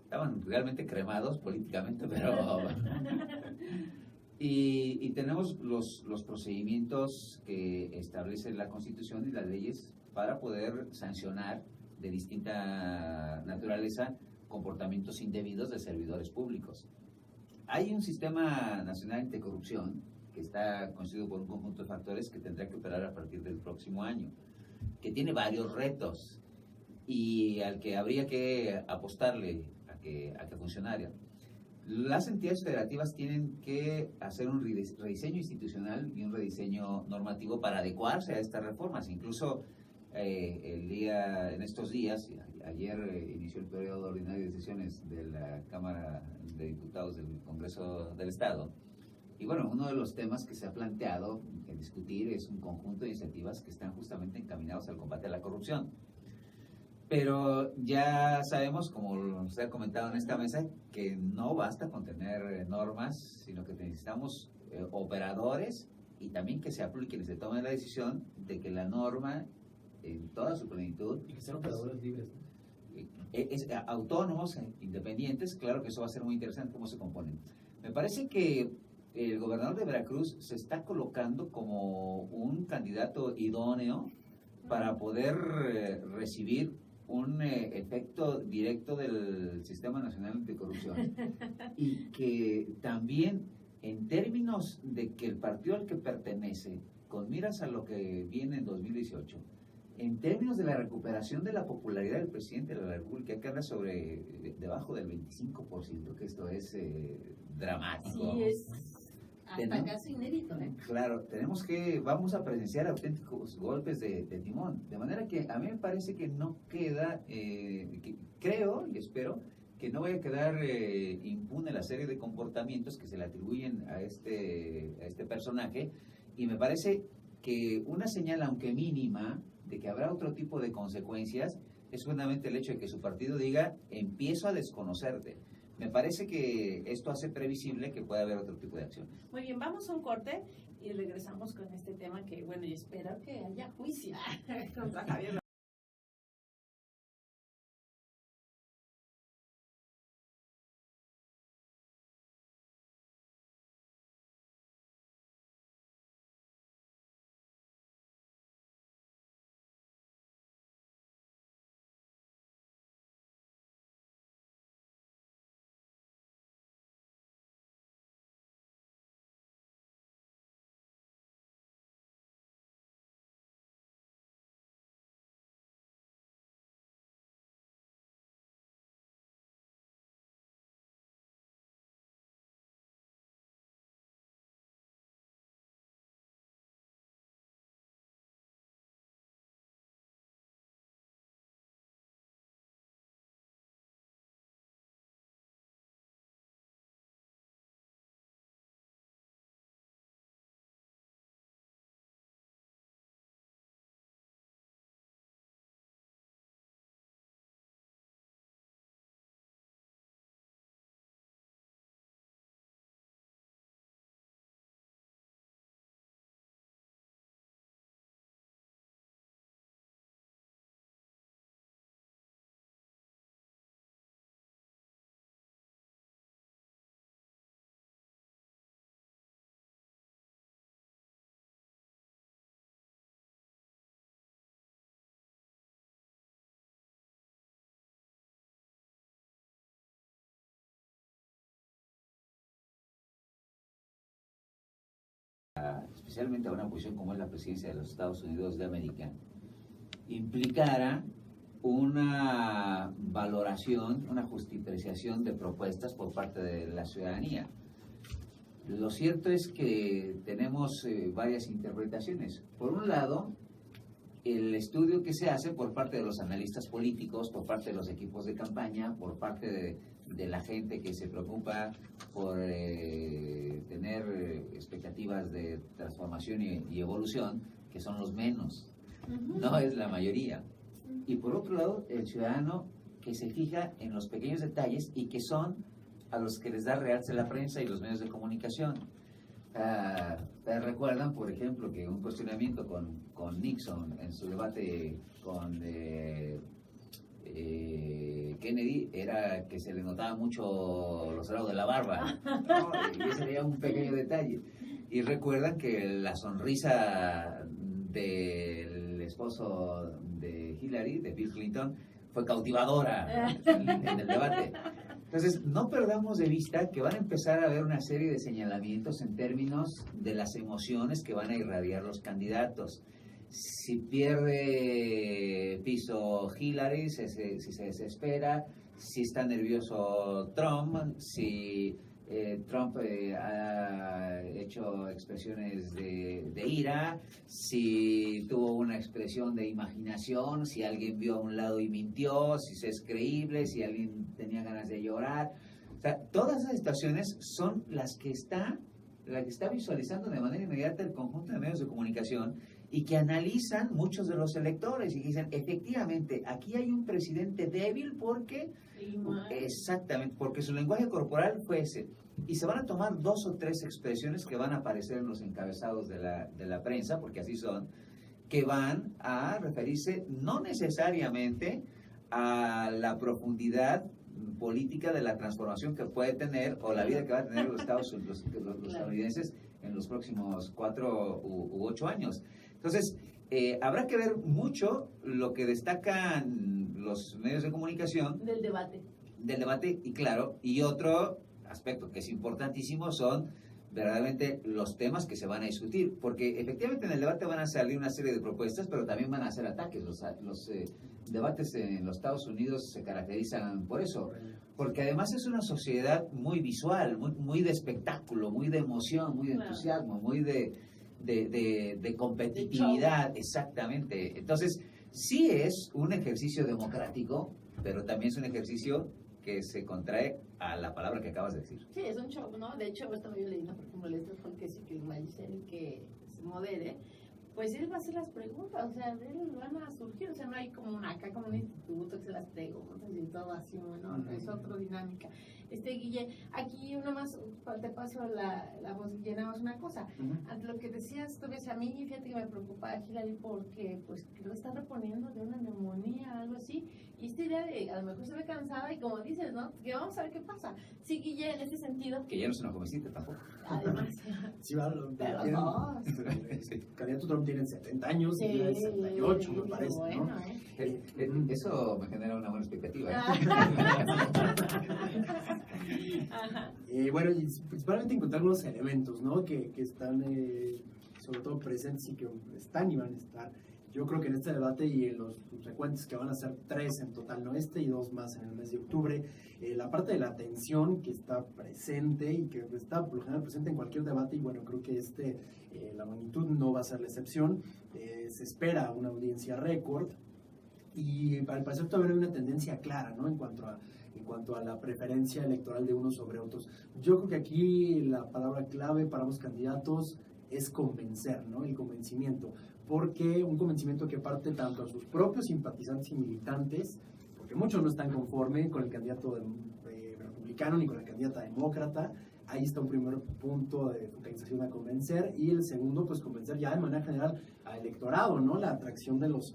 C: Estaban realmente cremados políticamente, pero... y tenemos los procedimientos que establecen la Constitución y las leyes para poder sancionar de distinta naturaleza comportamientos indebidos de servidores públicos. Hay un sistema nacional anticorrupción que está constituido por un conjunto de factores que tendrá que operar a partir del próximo año, que tiene varios retos y al que habría que apostarle a que funcionara. Las entidades federativas tienen que hacer un rediseño institucional y un rediseño normativo para adecuarse a estas reformas. Incluso en estos días, ayer inició el periodo ordinario de sesiones de la Cámara de Diputados del Congreso del Estado. Y bueno, uno de los temas que se ha planteado en discutir es un conjunto de iniciativas que están justamente encaminados al combate a la corrupción. Pero ya sabemos, como se ha comentado en esta mesa, que no basta con tener normas, sino que necesitamos operadores y también que se apliquen y se tome la decisión de que la norma en toda su plenitud...
D: Y que sean operadores libres, ¿no?
C: Autónomos, independientes. Claro que eso va a ser muy interesante cómo se componen. Me parece que el gobernador de Veracruz se está colocando como un candidato idóneo para poder recibir un efecto directo del Sistema Nacional Anticorrupción y que también en términos de que el partido al que pertenece, con miras a lo que viene en 2018, en términos de la recuperación de la popularidad del presidente de la República, que anda debajo del 25%, que esto es dramático.
A: Sí, es hasta casi inédito, ¿eh?
C: Claro, vamos a presenciar auténticos golpes de timón. De manera que a mí me parece que no queda, creo y espero que no vaya a quedar impune la serie de comportamientos que se le atribuyen a este personaje. Y me parece que una señal, aunque mínima, de que habrá otro tipo de consecuencias, es fundamentalmente el hecho de que su partido diga, empiezo a desconocerte. Me parece que esto hace previsible que pueda haber otro tipo de acciones.
A: Muy bien, vamos a un corte y regresamos con este tema que, bueno, y espero que haya juicio contra Javier.
C: Especialmente a una posición como es la presidencia de los Estados Unidos de América, implicara una valoración, una justipreciación de propuestas por parte de la ciudadanía. Lo cierto es que tenemos varias interpretaciones. Por un lado, el estudio que se hace por parte de los analistas políticos, por parte de los equipos de campaña, por parte de la gente que se preocupa por tener expectativas de transformación y evolución, que son los menos, no es la mayoría. Y por otro lado, el ciudadano que se fija en los pequeños detalles y que son a los que les da realce la prensa y los medios de comunicación. Recuerdan, por ejemplo, que un cuestionamiento con Nixon en su debate con Kennedy era que se le notaba mucho los lados de la barba, ¿no? Y ese era un pequeño detalle. Y recuerdan que la sonrisa del esposo de Hillary, de Bill Clinton, fue cautivadora en el debate. Entonces, no perdamos de vista que van a empezar a haber una serie de señalamientos en términos de las emociones que van a irradiar los candidatos. Si pierde piso Hillary, si se desespera, si está nervioso Trump, si Trump ha hecho expresiones de ira, si tuvo una expresión de imaginación, si alguien vio a un lado y mintió, si es creíble, si alguien tenía ganas de llorar. O sea, todas esas situaciones son las que está visualizando de manera inmediata el conjunto de medios de comunicación y que analizan muchos de los electores y dicen, efectivamente, aquí hay un presidente débil porque... Exactamente, porque su lenguaje corporal fue ese. Y se van a tomar 2 o 3 expresiones que van a aparecer en los encabezados de la prensa, porque así son, que van a referirse no necesariamente a la profundidad política de la transformación que puede tener o la vida que va a tener los estadounidenses en los próximos 4 u 8 años. Entonces, habrá que ver mucho lo que destacan los medios de comunicación
A: del debate
C: y claro, y otro aspecto que es importantísimo son verdaderamente los temas que se van a discutir, porque efectivamente en el debate van a salir una serie de propuestas, pero también van a ser ataques. Los debates en los Estados Unidos se caracterizan por eso, porque además es una sociedad muy visual, muy de espectáculo, muy de emoción, muy de entusiasmo, muy de competitividad, exactamente. Entonces, sí es un ejercicio democrático, pero también es un ejercicio que se contrae a la palabra que acabas de decir.
A: Sí, es un show, ¿no? De hecho, estaba yo leyendo, por ejemplo, Lester Holt, que sí que va a decir que se modere, pues él va a hacer las preguntas, o sea, de él van a surgir, o sea, no hay como acá como un instituto que se las preguntas y todo así, bueno, es otra dinámica. Guille, aquí nomás te paso la voz, Guille, nada más una cosa. Ante lo que decías, tú ves, a mí, fíjate que me preocupa Hillary porque, pues, creo que está reponiendo de una neumonía, algo así, y esta idea de, a lo mejor se ve cansada y como dices, ¿no? Que vamos a ver qué pasa. Sí, Guille, en ese sentido.
C: Que ya no es una jovencita tampoco.
A: Además.
B: Sí, va,
A: pero
B: tienen,
A: no.
B: el candidato Trump tiene 70 años,
A: Sí,
B: y ya es 78, me parece,
A: bueno,
B: ¿no?
C: Eso me genera una buena expectativa.
B: Bueno, y principalmente encontrar algunos elementos, ¿no? Que están sobre todo presentes y que están y van a estar. Yo creo que en este debate y en los subsecuentes, que van a ser 3 en total, no este, y 2 más en el mes de octubre, la parte de la atención que está presente y que está por lo general presente en cualquier debate, y bueno, creo que la magnitud no va a ser la excepción. Se espera una audiencia récord, y al parecer todavía hay una tendencia clara, ¿no? En cuanto a la preferencia electoral de unos sobre otros. Yo creo que aquí la palabra clave para los candidatos es convencer, ¿no? El convencimiento, porque un convencimiento que parte tanto a sus propios simpatizantes y militantes, porque muchos no están conformes con el candidato republicano ni con la candidata demócrata. Ahí está un primer punto de focalización a convencer, y el segundo, pues convencer ya de manera general al electorado, ¿no? La atracción de los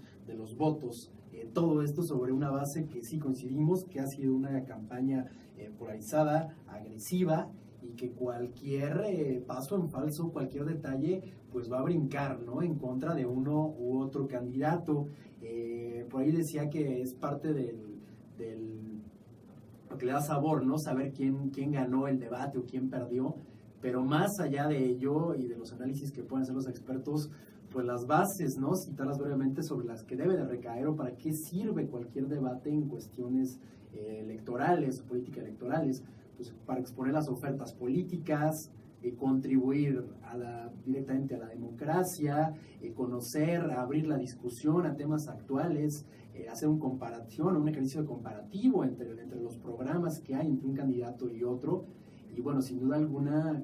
B: votos. Todo esto sobre una base que sí coincidimos que ha sido una campaña polarizada, agresiva, y que cualquier paso en falso, cualquier detalle, pues va a brincar, ¿no? En contra de uno u otro candidato. Por ahí decía que es parte lo que le da sabor, ¿no? Saber quién ganó el debate o quién perdió. Pero más allá de ello y de los análisis que pueden hacer los expertos, pues las bases, ¿no? Citarlas brevemente sobre las que debe de recaer o para qué sirve cualquier debate en cuestiones electorales, política electorales, pues para exponer las ofertas políticas, contribuir directamente a la democracia, conocer, abrir la discusión a temas actuales, hacer un ejercicio de comparativo entre los programas que hay entre un candidato y otro, y bueno, sin duda alguna,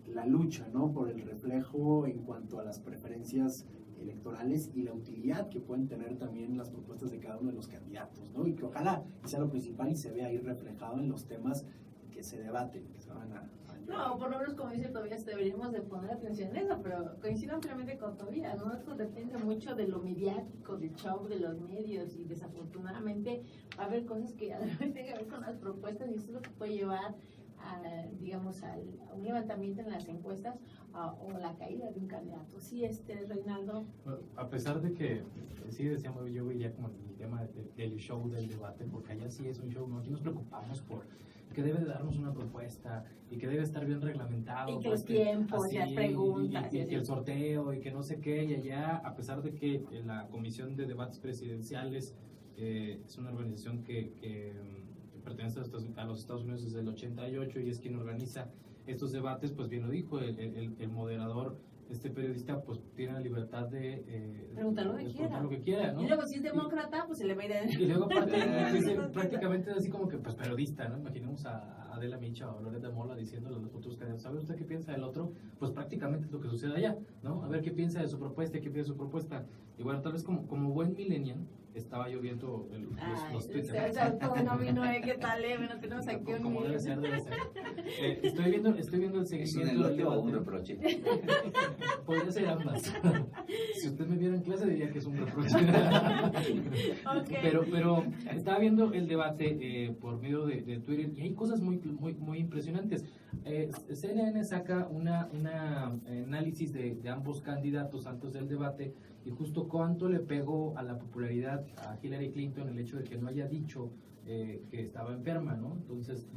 B: la lucha, ¿no? Por el reflejo en cuanto a las preferencias electorales y la utilidad que pueden tener también las propuestas de cada uno de los candidatos, ¿no? Y que ojalá sea lo principal y se vea ahí reflejado en los temas que se debaten, que se van a
A: no, por lo menos como dice Tobías, deberíamos de poner atención en eso, pero coincido ampliamente con Tobías, ¿no? Esto depende mucho de lo mediático, del show, de los medios, y desafortunadamente va a haber cosas que tengan que ver con las propuestas, y eso es lo que puede llevar digamos, a un levantamiento en las encuestas o la caída de un candidato. Sí, Reinaldo.
D: Bueno, a pesar de que sí decíamos, yo veía como el tema del show del debate, porque allá sí es un show, ¿no? Aquí nos preocupamos por que debe de darnos una propuesta y que debe estar bien reglamentado.
A: Y que los tiempos, así, las preguntas.
D: Y que el sorteo y que no sé qué, y allá, a pesar de que la Comisión de Debates Presidenciales es una organización que pertenece a los Estados Unidos desde el 88 y es quien organiza estos debates, pues bien lo dijo, el moderador, periodista, pues tiene la libertad de
A: preguntar lo que quiera,
D: ¿no?
A: Y luego si es demócrata, pues se le va a ir a...
D: Y luego prácticamente así como que, pues periodista, ¿no? Imaginemos a Adela Micha o Loret de Mola diciéndole a los futuros candidatos, ¿sabe usted qué piensa del otro? Pues prácticamente es lo que sucede allá, ¿no? A ver qué piensa de su propuesta, qué piensa de su propuesta. Y bueno, tal vez como buen millennial, estaba yo viendo los tweets.
A: No vino, ¿qué tal? Bueno, tenemos aquí un...
D: Como debe ser. Estoy viendo el seguimiento.
C: ¿Es un elogio o un reproche?
D: Podría ser ambas. Si usted me viera en clase diría que es un reproche.
A: Okay.
D: Pero estaba viendo el debate por medio de Twitter y hay cosas muy impresionantes. CNN saca una análisis de ambos candidatos antes del debate, y justo cuánto le pegó a la popularidad a Hillary Clinton el hecho de que no haya dicho que estaba enferma, ¿no? Entonces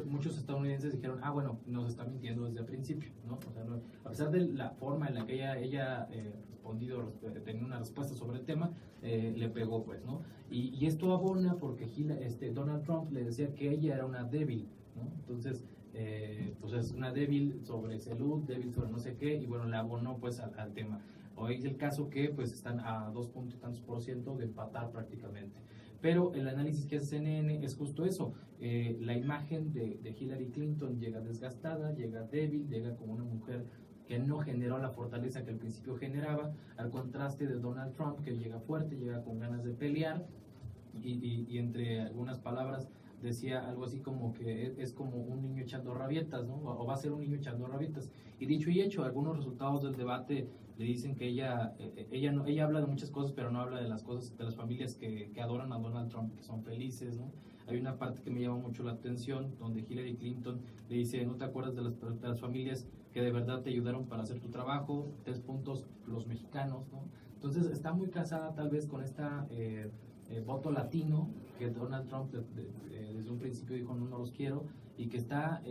D: muchos estadounidenses dijeron, bueno, nos está mintiendo desde el principio, ¿no? O sea, no, a pesar de la forma en la que ella respondido, tenía una respuesta sobre el tema, le pegó, pues, ¿no? Y esto abona porque Donald Trump le decía que ella era una débil, ¿no? Entonces, pues es una débil sobre salud, débil sobre no sé qué, y bueno, le abonó pues al tema. Hoy es el caso que pues están a 2% de empatar prácticamente. Pero el análisis que hace CNN es justo eso. La imagen de Hillary Clinton llega desgastada, llega débil, llega como una mujer que no generó la fortaleza que al principio generaba, al contraste de Donald Trump, que llega fuerte, llega con ganas de pelear, y entre algunas palabras decía algo así como que es como un niño echando rabietas, ¿no? O va a ser un niño echando rabietas. Y dicho y hecho, algunos resultados del debate le dicen que ella habla de muchas cosas, pero no habla de las cosas, de las familias que adoran a Donald Trump, que son felices, ¿no? Hay una parte que me llama mucho la atención, donde Hillary Clinton le dice, ¿no te acuerdas de las familias que de verdad te ayudaron para hacer tu trabajo? 3 puntos, los mexicanos, ¿no? Entonces está muy casada tal vez con esta voto latino, que Donald Trump desde un principio dijo no los quiero, y que está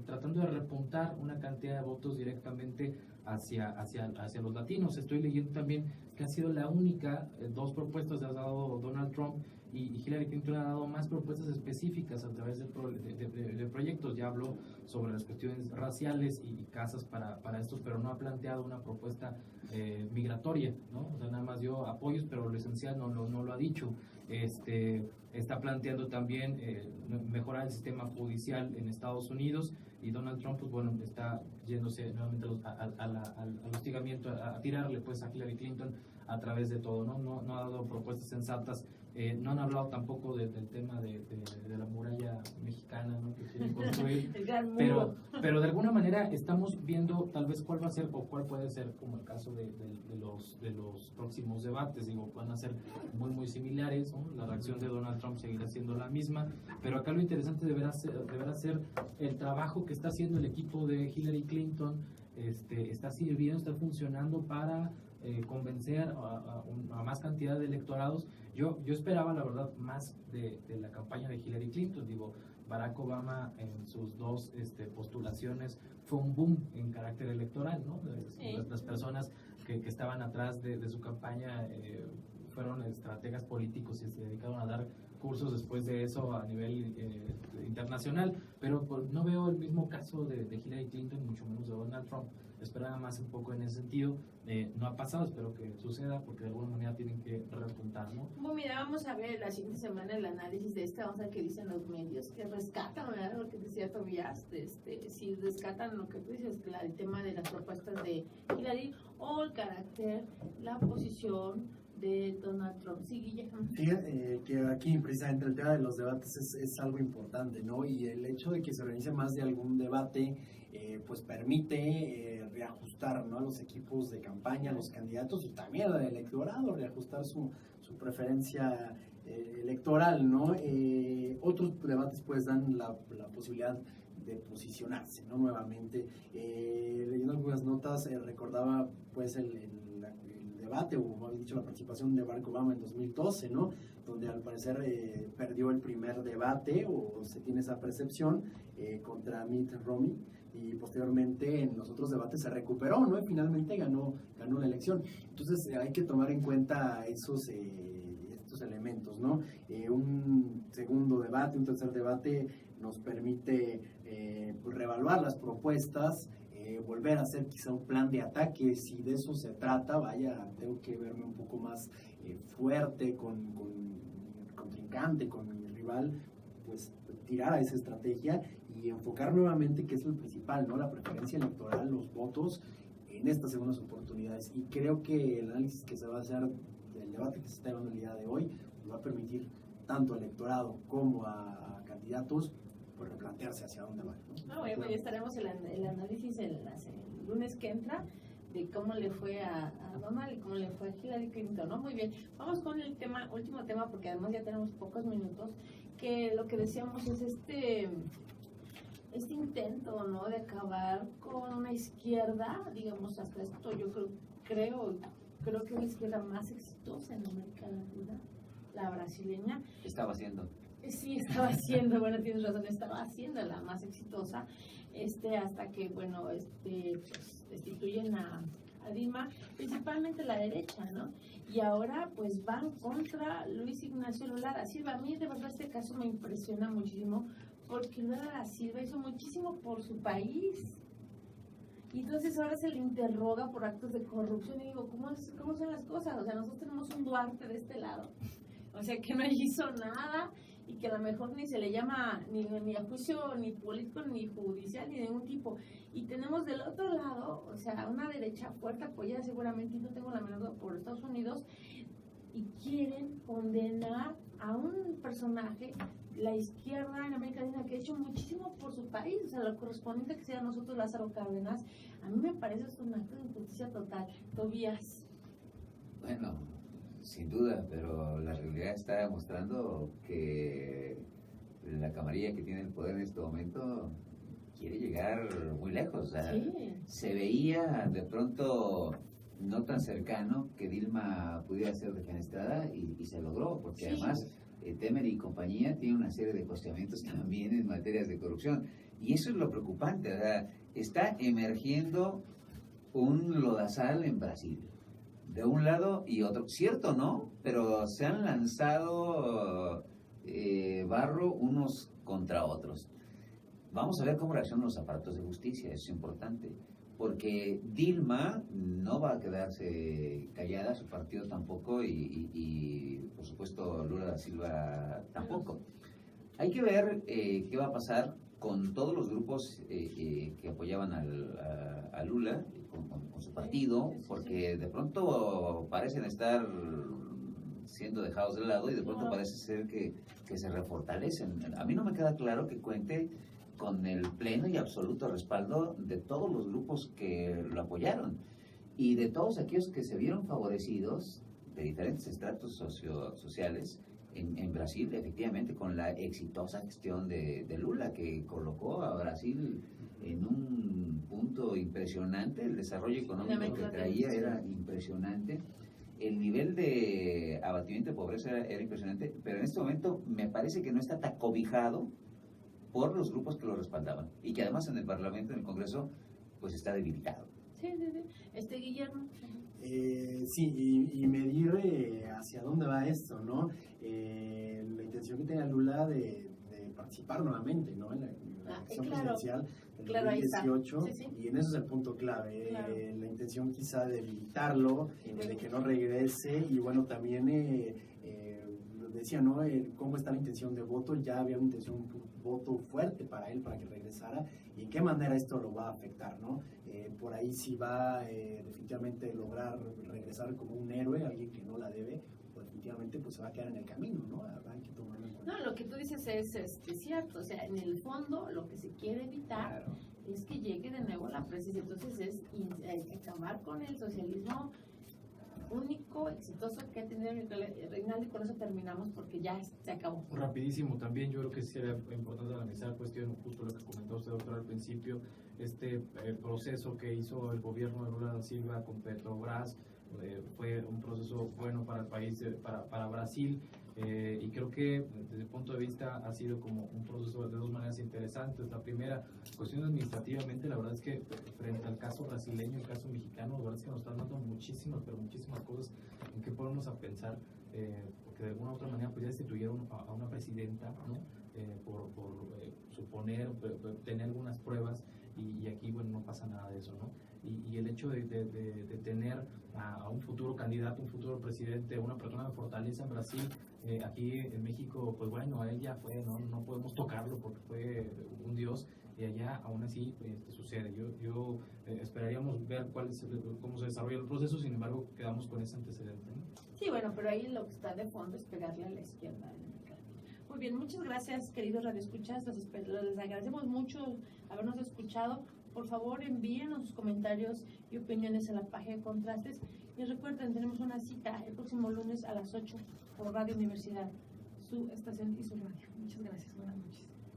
D: tratando de repuntar una cantidad de votos directamente hacia los latinos. Estoy leyendo también que ha sido la única, 2 propuestas ha dado Donald Trump, y Hillary Clinton ha dado más propuestas específicas a través de proyectos. Ya habló sobre las cuestiones raciales y casas para estos, pero no ha planteado una propuesta migratoria, ¿no? O sea, nada más dio apoyos, pero lo esencial no lo ha dicho. Está planteando también mejorar el sistema judicial en Estados Unidos, y Donald Trump, pues bueno, está yéndose nuevamente al hostigamiento, a tirarle pues a Hillary Clinton a través de todo, ¿no? No ha dado propuestas sensatas. No han hablado tampoco del tema de la muralla mexicana, ¿no? Que quieren construir.
A: El gran muro.
D: pero de alguna manera estamos viendo tal vez cuál va a ser o cuál puede ser como el caso de los próximos debates. Digo, van a ser muy similares, ¿no? La reacción de Donald Trump seguirá siendo la misma, pero acá lo interesante deberá ser el trabajo que está haciendo el equipo de Hillary Clinton. Está sirviendo, está funcionando para convencer a más cantidad de electorados. Yo esperaba, la verdad, más de la campaña de Hillary Clinton. Digo, Barack Obama en sus 2 postulaciones fue un boom en carácter electoral, ¿no? Las personas que estaban atrás de su campaña fueron estrategas políticos y se dedicaron a dar cursos después de eso a nivel internacional, pero no veo el mismo caso de Hillary Clinton, mucho menos de Donald Trump. Esperaba más un poco en ese sentido. No ha pasado, espero que suceda, porque de alguna manera tienen que repuntar, ¿no?
A: Bueno, mira, vamos a ver la siguiente semana el análisis de vamos a ver qué dicen los medios, que rescatan, ¿verdad? Lo que decía Tobías, si rescatan lo que tú dices, el tema de las propuestas de Hillary, o el carácter, la posición de Donald Trump. Sí, Guillermo.
B: Fíjate que aquí precisamente el tema de los debates es algo importante, ¿no? Y el hecho de que se organice más de algún debate pues permite reajustar, ¿no?, a los equipos de campaña, a los candidatos, y también al electorado, reajustar su preferencia electoral, ¿no? Otros debates pues dan la posibilidad de posicionarse, ¿no? Nuevamente, leyendo algunas notas, recordaba pues el debate, o más dicho, la participación de Barack Obama en 2012, ¿no?, donde al parecer perdió el primer debate, o se tiene esa percepción, contra Mitt Romney, y posteriormente en los otros debates se recuperó, ¿no?, y finalmente ganó la elección. Entonces hay que tomar en cuenta estos elementos, ¿no? Un segundo debate, un tercer debate nos permite pues reevaluar las propuestas, volver a hacer quizá un plan de ataque. Si de eso se trata, vaya, tengo que verme un poco más fuerte con mi contrincante, con mi rival, pues tirar a esa estrategia y enfocar nuevamente, que es lo principal, ¿no?, la preferencia electoral, los votos en estas segundas oportunidades. Y creo que el análisis que se va a hacer del debate que se está llevando el día de hoy va a permitir tanto al electorado como a candidatos pues replantearse hacia dónde van, ¿no?
A: Bueno, ya estaremos el análisis el lunes que entra de cómo le fue a Donald y cómo le fue a Hillary Clinton, ¿no? Muy bien, vamos con el último tema, porque además ya tenemos pocos minutos, que lo que decíamos es este intento, ¿no?, de acabar con una izquierda, digamos, hasta esto yo creo que es la izquierda más exitosa en América Latina, la brasileña.
C: Estaba haciendo.
A: Sí, estaba haciendo, bueno, tienes razón, estaba haciendo la más exitosa, hasta que, bueno, pues, destituyen a Dilma, principalmente la derecha, ¿no? Y ahora, pues, van contra Luis Ignacio Lula da Silva. A mí, de verdad, este caso me impresiona muchísimo, porque Lula da Silva hizo muchísimo por su país. Y entonces ahora se le interroga por actos de corrupción, y digo, ¿cómo son las cosas? O sea, nosotros tenemos un Duarte de este lado, o sea, que no hizo nada, y que a lo mejor ni se le llama ni a juicio ni político ni judicial ni de ningún tipo. Y tenemos del otro lado, o sea, una derecha fuerte apoyada seguramente, y no tengo la menor duda, por Estados Unidos, y quieren condenar a un personaje, la izquierda en América Latina, que ha hecho muchísimo por su país, o sea, lo correspondiente que sea a nosotros, Lázaro Cárdenas. A mí me parece esto un acto de injusticia total. Tobías.
C: Bueno, sin duda, pero la realidad está demostrando que la camarilla que tiene el poder en este momento quiere llegar muy lejos. O sea,
A: Sí.
C: se veía de pronto no tan cercano que Dilma pudiera ser defenestrada y se logró, porque
A: Sí.
C: además Temer y compañía tienen una serie de cuestionamientos también en materias de corrupción. Y eso es lo preocupante, o sea, está emergiendo un lodazal en Brasil, de un lado y otro. Cierto, ¿no? Pero se han lanzado barro unos contra otros. Vamos a ver cómo reaccionan los aparatos de justicia, eso es importante. Porque Dilma no va a quedarse callada, su partido tampoco, y por supuesto Lula da Silva tampoco. Hay que ver qué va a pasar con todos los grupos que apoyaban a Lula, con su partido, porque de pronto parecen estar siendo dejados de lado y de pronto parece ser que se refortalecen. A mí no me queda claro que cuente con el pleno y absoluto respaldo de todos los grupos que lo apoyaron y de todos aquellos que se vieron favorecidos de diferentes estratos sociales en Brasil, efectivamente, con la exitosa gestión de Lula, que colocó a Brasil en un punto impresionante. El desarrollo económico que traía era impresionante. El nivel de abatimiento de pobreza era impresionante, pero en este momento me parece que no está tan cobijado por los grupos que lo respaldaban y que además en el Parlamento, en el Congreso, pues está debilitado.
A: Sí. Guillermo.
B: Sí, y medir hacia dónde va esto, ¿no? La intención que tenga Lula de participar nuevamente, ¿no? En la elección presidencial del 2018,
A: sí.
B: Y en eso es el punto clave.
A: Claro.
B: La intención quizá de debilitarlo, de que no regrese, y bueno, también decía, ¿no? Cómo está la intención de voto. Ya había una intención, un voto fuerte para él, para que regresara, y en qué manera esto lo va a afectar, ¿no? Por ahí sí va definitivamente lograr regresar como un héroe, alguien que no la debe, pues definitivamente pues se va a quedar en el camino, ¿no? Hay que tomarlo en cuenta.
A: No, lo que tú dices es cierto, o sea, en el fondo lo que se quiere evitar es que llegue de nuevo la presidencia. Entonces acabar con el socialismo único, exitoso que ha tenido Reinaldo, y con eso terminamos porque ya se acabó.
D: Rapidísimo, también yo creo que sería importante analizar cuestión, justo lo que comentó usted, doctor, al principio, proceso que hizo el gobierno de Lula da Silva con Petrobras. Fue un proceso bueno para el país, para Brasil, y creo que desde el punto de vista ha sido como un proceso de dos maneras interesantes. La primera, cuestión administrativamente, la verdad es que frente al caso brasileño, el caso mexicano, la verdad es que nos están dando muchísimas cosas en que ponemos a pensar, porque de alguna u otra manera pues ya destituyeron a una presidenta, ¿no? Por suponer, tener algunas pruebas, y aquí, bueno, no pasa nada de eso, ¿no? Y el hecho de tener a un futuro candidato, un futuro presidente, una persona de fortaleza en Brasil, aquí en México, pues bueno, a él ya fue, no podemos tocarlo porque fue un dios, y allá aún así sucede. Yo esperaríamos ver cómo se desarrolla el proceso, sin embargo, quedamos con ese antecedente, ¿no?
A: Sí, bueno, pero ahí lo que está de fondo es pegarle a la izquierda. Muy bien, muchas gracias, queridos radioescuchas. Les agradecemos mucho habernos escuchado. Por favor, envíenos sus comentarios y opiniones a la página de Contrastes. Y recuerden, tenemos una cita el próximo lunes a las 8 por Radio Universidad, su estación y su radio. Muchas gracias.